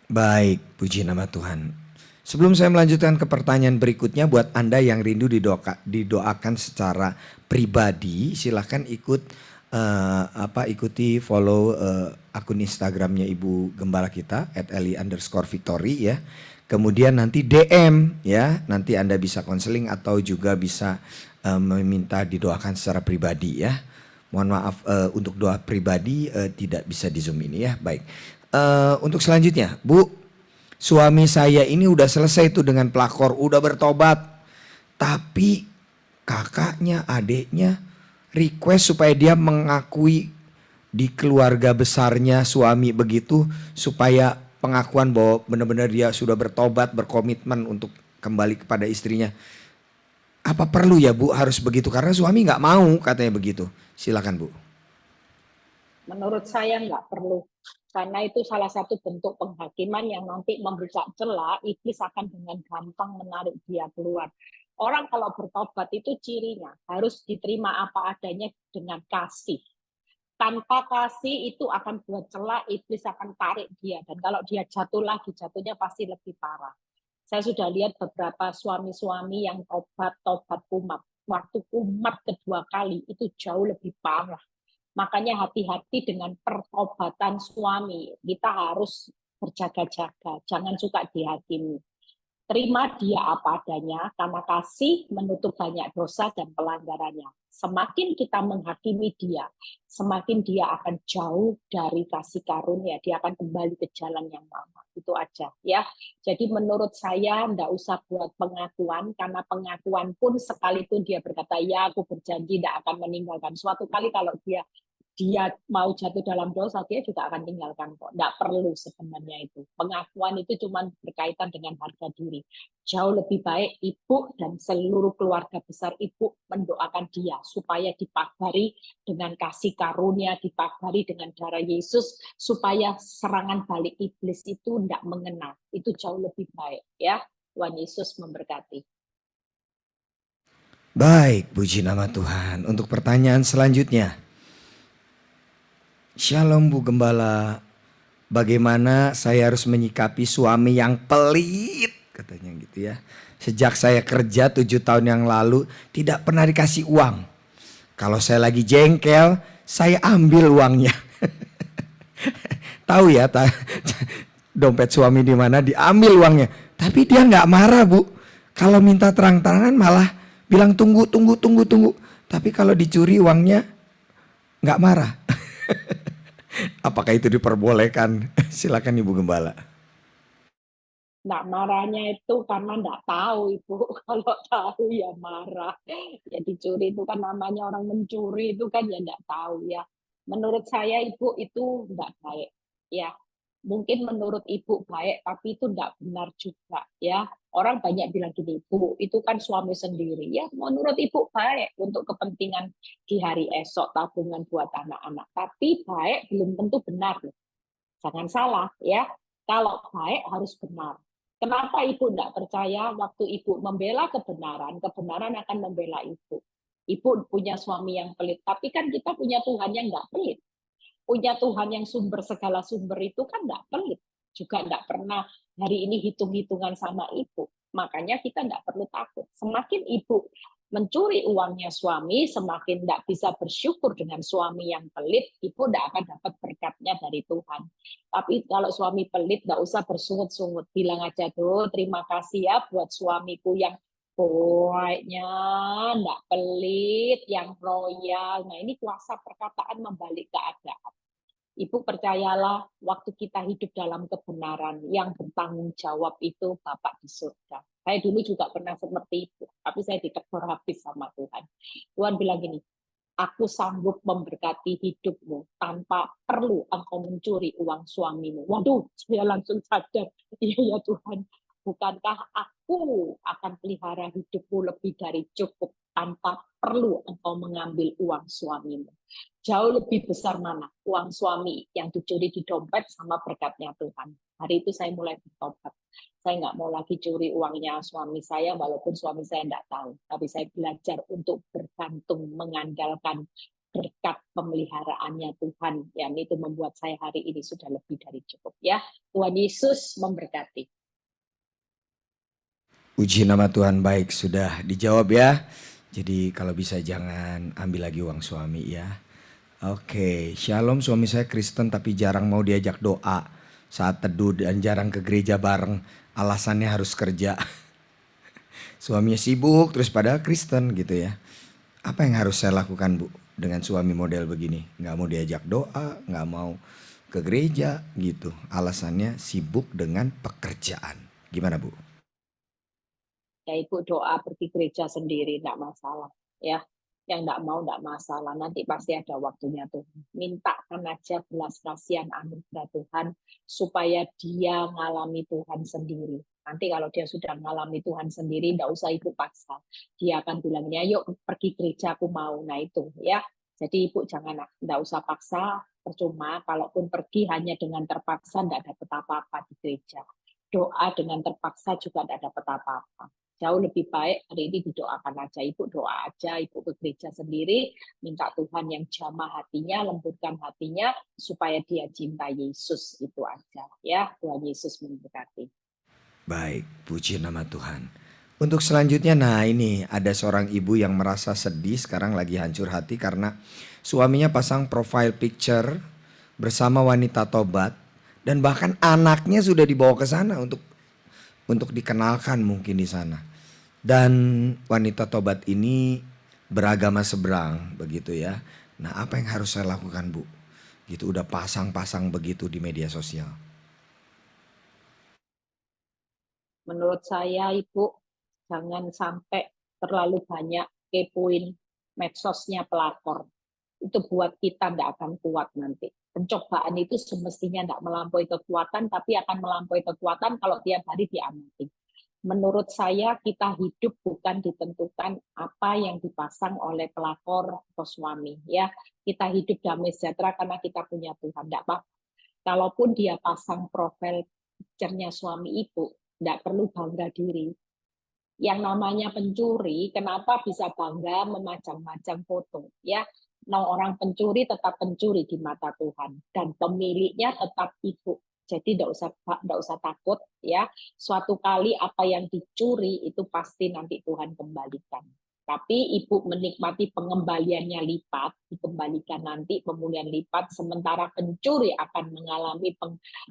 Baik, puji nama Tuhan. Sebelum saya melanjutkan ke pertanyaan berikutnya, buat Anda yang rindu didoakan secara pribadi, silahkan ikuti follow akun Instagramnya Ibu Gembala kita @eli_victory ya. Kemudian nanti DM ya, nanti Anda bisa konseling atau juga bisa meminta didoakan secara pribadi ya. Mohon maaf untuk doa pribadi tidak bisa di Zoom ini ya. Baik. Untuk selanjutnya, Bu, suami saya ini udah selesai tuh dengan pelakor, udah bertobat. Tapi kakaknya, adiknya request supaya dia mengakui di keluarga besarnya suami begitu, supaya pengakuan bahwa benar-benar dia sudah bertobat, berkomitmen untuk kembali kepada istrinya. Apa perlu ya Bu harus begitu? Karena suami nggak mau katanya begitu. Silakan Bu. Menurut saya nggak perlu. Karena itu salah satu bentuk penghakiman yang nanti membuka celah, iblis akan dengan gampang menarik dia keluar. Orang kalau bertobat itu cirinya harus diterima apa adanya dengan kasih. Tanpa kasih itu akan buat celah, iblis akan tarik dia. Dan kalau dia jatuh lagi, jatuhnya pasti lebih parah. Saya sudah lihat beberapa suami-suami yang tobat kumat. Waktu kumat kedua kali itu jauh lebih parah. Makanya hati-hati dengan pertobatan suami. Kita harus berjaga-jaga, jangan suka dihakimi. Terima dia apa adanya, karena kasih menutup banyak dosa dan pelanggarannya. Semakin kita menghakimi dia, semakin dia akan jauh dari kasih karunia. Dia akan kembali ke jalan yang lama. Itu aja ya. Jadi menurut saya enggak usah buat pengakuan, karena pengakuan pun sekalipun dia berkata, ya aku berjanji tidak akan meninggalkan. Suatu kali kalau dia mau jatuh dalam dosa, dia juga akan tinggalkan kok. Tidak perlu sebenarnya itu. Pengakuan itu cuma berkaitan dengan harga diri. Jauh lebih baik ibu dan seluruh keluarga besar ibu mendoakan dia supaya dipagari dengan kasih karunia, dipagari dengan darah Yesus, supaya serangan balik iblis itu tidak mengena. Itu jauh lebih baik ya. Tuhan Yesus memberkati. Baik, puji nama Tuhan. Untuk pertanyaan selanjutnya. Shalom Bu Gembala, bagaimana saya harus menyikapi suami yang pelit? Katanya gitu ya. Sejak saya kerja 7 tahun yang lalu tidak pernah dikasih uang. Kalau saya lagi jengkel, saya ambil uangnya. Tahu ya dompet suami di mana, diambil uangnya. Tapi dia nggak marah Bu. Kalau minta terang-terangan malah bilang tunggu. Tapi kalau dicuri uangnya nggak marah. Apakah itu diperbolehkan? Silakan Ibu Gembala. Nggak marahnya itu karena nggak tahu Ibu. Kalau tahu ya marah. Ya dicuri itu kan namanya orang mencuri itu kan ya nggak tahu ya. Menurut saya Ibu itu nggak baik. Ya, mungkin menurut Ibu baik, tapi itu nggak benar juga ya. Orang banyak bilang gini, Bu, itu kan suami sendiri. Ya, menurut Ibu baik untuk kepentingan di hari esok, tabungan buat anak-anak. Tapi baik belum tentu benar. Jangan salah ya. Kalau baik harus benar. Kenapa Ibu tidak percaya waktu Ibu membela kebenaran, kebenaran akan membela Ibu. Ibu punya suami yang pelit, tapi kan kita punya Tuhan yang nggak pelit. Punya Tuhan yang sumber segala sumber itu kan nggak pelit. Juga nggak pernah hari ini hitung-hitungan sama Ibu. Makanya kita nggak perlu takut. Semakin Ibu mencuri uangnya suami, semakin tidak bisa bersyukur dengan suami yang pelit, Ibu tidak akan dapat berkatnya dari Tuhan. Tapi kalau suami pelit, tidak usah bersungut-sungut. Bilang aja tuh, terima kasih ya buat suamiku yang baiknya, tidak pelit, yang royal. Nah ini kuasa perkataan membalik keadaan. Ibu percayalah, waktu kita hidup dalam kebenaran, yang bertanggung jawab itu Bapak di surga. Saya dulu juga pernah seperti itu, tapi saya ditegur habis sama Tuhan. Tuhan bilang gini, aku sanggup memberkati hidupmu tanpa perlu engkau mencuri uang suamimu. Waduh, saya langsung sadar, iya ya Tuhan, bukankah aku aku akan pelihara hidupmu lebih dari cukup tanpa perlu engkau mengambil uang suamimu. Jauh lebih besar mana uang suami yang dicuri di dompet sama berkatnya Tuhan. Hari itu saya mulai bertobat. Saya nggak mau lagi curi uangnya suami saya, walaupun suami saya nggak tahu. Tapi saya belajar untuk bergantung, mengandalkan berkat pemeliharaannya Tuhan. Yang itu membuat saya hari ini sudah lebih dari cukup. Ya, Tuhan Yesus memberkati. Puji nama Tuhan, baik, sudah dijawab ya. Jadi kalau bisa jangan ambil lagi uang suami ya. Oke, shalom, suami saya Kristen tapi jarang mau diajak doa saat teduh dan jarang ke gereja bareng. Alasannya harus kerja. Suaminya sibuk terus padahal Kristen gitu ya. Apa yang harus saya lakukan Bu dengan suami model begini? Nggak mau diajak doa, nggak mau ke gereja gitu. Alasannya sibuk dengan pekerjaan. Gimana Bu? Ya Ibu doa pergi gereja sendiri, enggak masalah. Ya, yang enggak mau enggak masalah. Nanti pasti ada waktunya Tuhan. Mintakan aja belas kasihan anugerah Tuhan supaya dia ngalami Tuhan sendiri. Nanti kalau dia sudah ngalami Tuhan sendiri, enggak usah Ibu paksa. Dia akan bilangnya, yuk pergi gereja aku mau. Nah itu ya. Jadi Ibu jangan enggak usah paksa. Percuma, kalaupun pergi hanya dengan terpaksa enggak dapat apa-apa di gereja. Doa dengan terpaksa juga enggak dapat apa-apa. Jauh lebih baik hari ini didoakan aja. Ibu doa aja, Ibu ke gereja sendiri, minta Tuhan yang jamah hatinya, lembutkan hatinya, supaya dia cinta Yesus, itu aja. Ya, Tuhan Yesus memberkati. Baik, puji nama Tuhan. Untuk selanjutnya, nah ini ada seorang ibu yang merasa sedih sekarang lagi hancur hati karena suaminya pasang profile picture bersama wanita tobat dan bahkan anaknya sudah dibawa ke sana untuk dikenalkan mungkin di sana. Dan wanita tobat ini beragama seberang begitu ya. Nah apa yang harus saya lakukan Bu? Gitu udah pasang-pasang begitu di media sosial. Menurut saya Ibu jangan sampai terlalu banyak kepoin medsosnya pelakor. Itu buat kita tidak akan kuat nanti. Pencobaan itu semestinya tidak melampaui kekuatan, tapi akan melampaui kekuatan kalau tiap hari diamati. Menurut saya kita hidup bukan ditentukan apa yang dipasang oleh pelakor atau suami. Ya, kita hidup damai sejahtera karena kita punya Tuhan. Tidak apa. Kalaupun dia pasang profil picture-nya suami Ibu, tidak perlu bangga diri. Yang namanya pencuri, kenapa bisa bangga memajang-majang foto? Ya, orang pencuri tetap pencuri di mata Tuhan dan pemiliknya tetap Ibu. Jadi tidak usah takut ya. Suatu kali apa yang dicuri itu pasti nanti Tuhan kembalikan. Tapi Ibu menikmati pengembaliannya lipat, dikembalikan nanti pemulihan lipat, sementara pencuri akan mengalami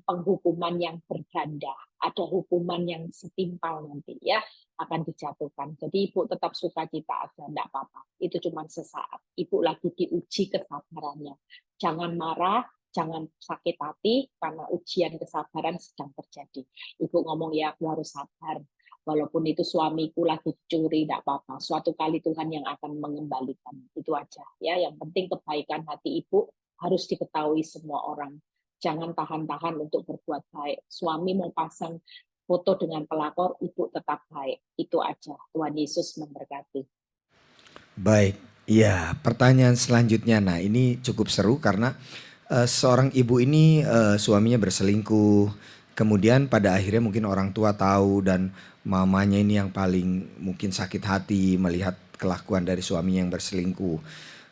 penghukuman yang berganda. Ada hukuman yang setimpal nanti ya, akan dijatuhkan. Jadi Ibu tetap sukacita aja, enggak apa-apa. Itu cuma sesaat. Ibu lagi diuji kesabarannya. Jangan marah, jangan sakit hati karena ujian kesabaran sedang terjadi. Ibu ngomong ya aku harus sabar. Walaupun itu suamiku lagi curi, tidak apa-apa. Suatu kali Tuhan yang akan mengembalikan. Itu aja. Ya, yang penting kebaikan hati Ibu harus diketahui semua orang. Jangan tahan-tahan untuk berbuat baik. Suami mau pasang foto dengan pelakor, Ibu tetap baik. Itu aja. Tuhan Yesus memberkati. Baik, ya pertanyaan selanjutnya. Nah ini cukup seru karena seorang ibu ini suaminya berselingkuh, kemudian pada akhirnya mungkin orang tua tahu dan mamanya ini yang paling mungkin sakit hati melihat kelakuan dari suaminya yang berselingkuh.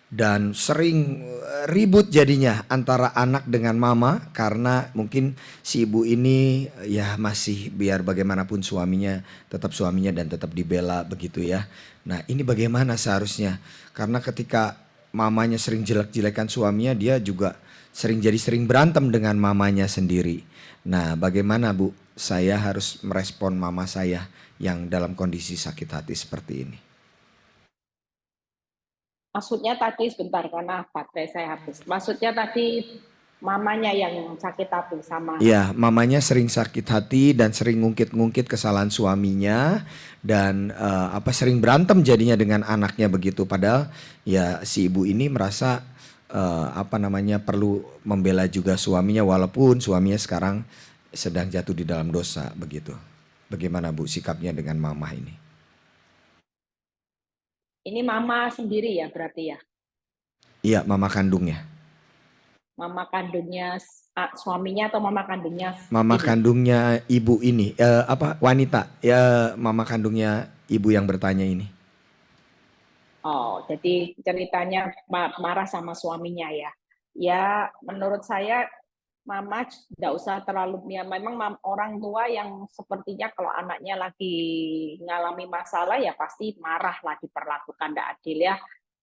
Dan sering ribut jadinya antara anak dengan mama karena mungkin si ibu ini ya masih biar bagaimanapun suaminya tetap suaminya dan tetap dibela begitu ya. Nah ini bagaimana seharusnya? Karena ketika mamanya sering jelek-jelekan suaminya dia juga sering berantem dengan mamanya sendiri. Nah, bagaimana Bu? Saya harus merespon mama saya yang dalam kondisi sakit hati seperti ini. Maksudnya tadi sebentar karena baterai saya habis. Maksudnya tadi mamanya yang sakit hati sama. Iya, mamanya sering sakit hati dan sering ngungkit-ngungkit kesalahan suaminya dan sering berantem jadinya dengan anaknya begitu. Padahal ya si ibu ini merasa perlu membela juga suaminya walaupun suaminya sekarang sedang jatuh di dalam dosa begitu. Bagaimana Bu sikapnya dengan mama ini? Ini mama sendiri ya berarti ya? Iya, mama kandungnya. Mama kandungnya suaminya atau mama kandungnya Mama ini? kandungnya ibu ini, apa wanita? Ya, mama kandungnya ibu yang bertanya ini. Oh, jadi ceritanya marah sama suaminya ya. Ya, menurut saya mama tidak usah terlalu, ya memang orang tua yang sepertinya kalau anaknya lagi ngalami masalah ya pasti marah lah, diperlakukan tidak adil ya.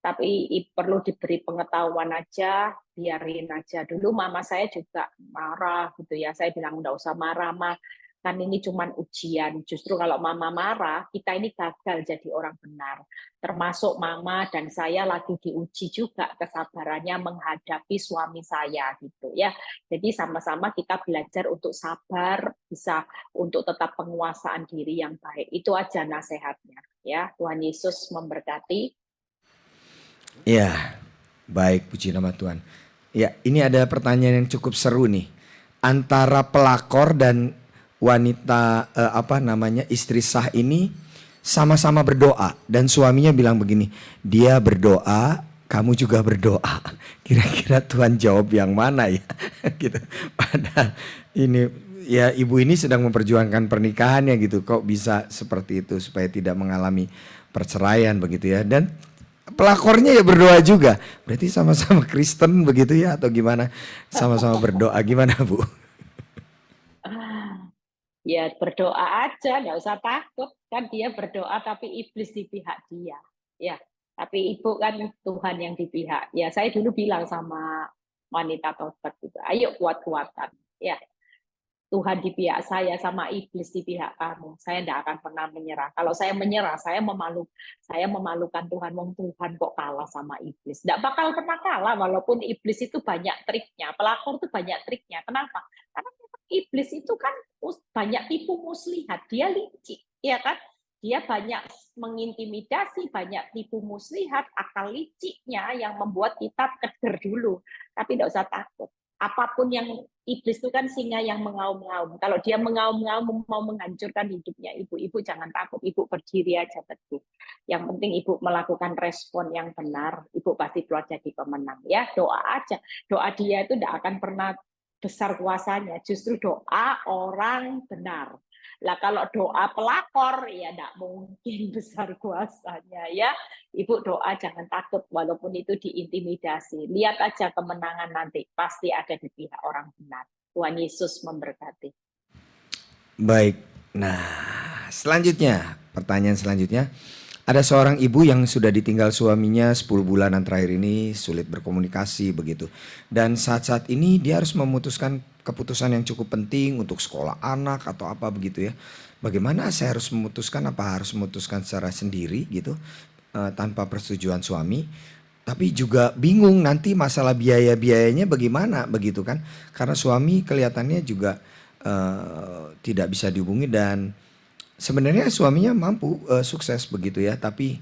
Tapi perlu diberi pengetahuan aja, biarin aja. Dulu mama saya juga marah gitu ya. Saya bilang tidak usah marah, Ma. Kan ini cuma ujian. Justru kalau mama marah, kita ini gagal jadi orang benar. Termasuk mama dan saya lagi diuji juga kesabarannya menghadapi suami saya gitu ya. Jadi sama-sama kita belajar untuk sabar, bisa untuk tetap penguasaan diri yang baik. Itu aja nasihatnya ya. Tuhan Yesus memberkati. Ya, baik, puji nama Tuhan. Ya, ini ada pertanyaan yang cukup seru nih. Antara pelakor dan wanita apa namanya istri sah ini sama-sama berdoa dan suaminya bilang begini, dia berdoa, kamu juga berdoa. Kira-kira Tuhan jawab yang mana ya? Gitu. Padahal ini ya ibu ini sedang memperjuangkan pernikahannya gitu. Kok bisa seperti itu supaya tidak mengalami perceraian begitu ya? Dan pelakornya ya berdoa juga. Berarti sama-sama Kristen begitu ya atau gimana? Sama-sama berdoa gimana Bu? Ya berdoa aja, nggak usah takut. Kan dia berdoa tapi iblis di pihak dia. Ya, tapi ibu kan Tuhan yang di pihak. Ya saya dulu bilang sama wanita tobat itu, ayo kuat-kuatan. Ya, Tuhan di pihak saya sama iblis di pihak kamu. Saya tidak akan pernah menyerah. Kalau saya menyerah, saya memalukan Tuhan. Wong Tuhan kok kalah sama iblis. Tidak bakal pernah kalah walaupun iblis itu banyak triknya. Pelakor itu banyak triknya. Kenapa? Karena iblis itu kan banyak tipu muslihat. Dia licik, ya kan? Dia banyak mengintimidasi, banyak tipu muslihat, akal liciknya yang membuat kita keder dulu. Tapi tidak usah takut. Apapun yang iblis itu kan singa yang mengaum-ngaum. Kalau dia mengaum-ngaum mau menghancurkan hidupnya ibu jangan takut. Ibu berdiri aja teguh. Yang penting ibu melakukan respon yang benar, ibu pasti keluar jadi pemenang. Ya, doa aja. Doa dia itu tidak akan pernah besar kuasanya, justru doa orang benar. Lah kalau doa pelakor ya tidak mungkin besar kuasanya ya. Ibu doa jangan takut walaupun itu diintimidasi. Lihat aja kemenangan nanti pasti ada di pihak orang benar. Tuhan Yesus memberkati. Baik. Nah, selanjutnya, pertanyaan selanjutnya. Ada seorang ibu yang sudah ditinggal suaminya 10 bulanan terakhir ini sulit berkomunikasi begitu. Dan saat-saat ini dia harus memutuskan keputusan yang cukup penting untuk sekolah anak atau apa begitu ya. Bagaimana saya harus memutuskan, apa harus memutuskan secara sendiri gitu tanpa persetujuan suami. Tapi juga bingung nanti masalah biaya-biayanya bagaimana begitu kan. Karena suami kelihatannya juga tidak bisa dihubungi dan sebenarnya suaminya mampu sukses begitu ya, tapi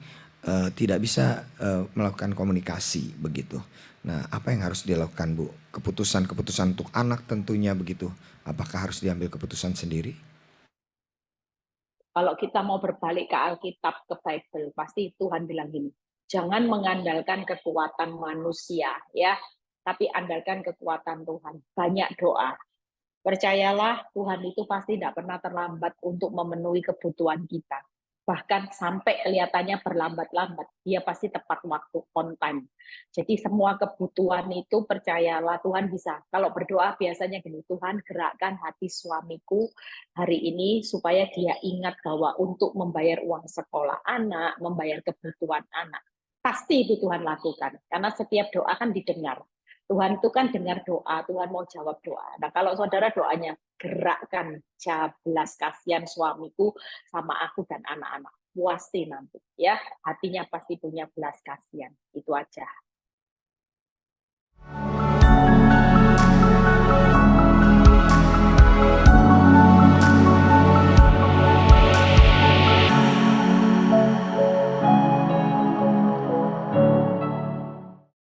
tidak bisa melakukan komunikasi begitu. Nah, apa yang harus dilakukan Bu? Keputusan-keputusan untuk anak tentunya begitu. Apakah harus diambil keputusan sendiri? Kalau kita mau berbalik ke Alkitab, ke Bible, pasti Tuhan bilang gini, jangan mengandalkan kekuatan manusia, ya, tapi andalkan kekuatan Tuhan. Banyak doa. Percayalah, Tuhan itu pasti tidak pernah terlambat untuk memenuhi kebutuhan kita. Bahkan sampai kelihatannya berlambat-lambat, dia pasti tepat waktu, on time. Jadi semua kebutuhan itu percayalah Tuhan bisa. Kalau berdoa biasanya gini, Tuhan gerakkan hati suamiku hari ini supaya dia ingat bahwa untuk membayar uang sekolah anak, membayar kebutuhan anak. Pasti itu Tuhan lakukan. Karena setiap doa kan didengar. Tuhan itu kan dengar doa, Tuhan mau jawab doa. Nah kalau saudara doanya, gerakkan belas kasihan suamiku sama aku dan anak-anak. Pasti nanti ya, hatinya pasti punya belas kasihan. Itu aja.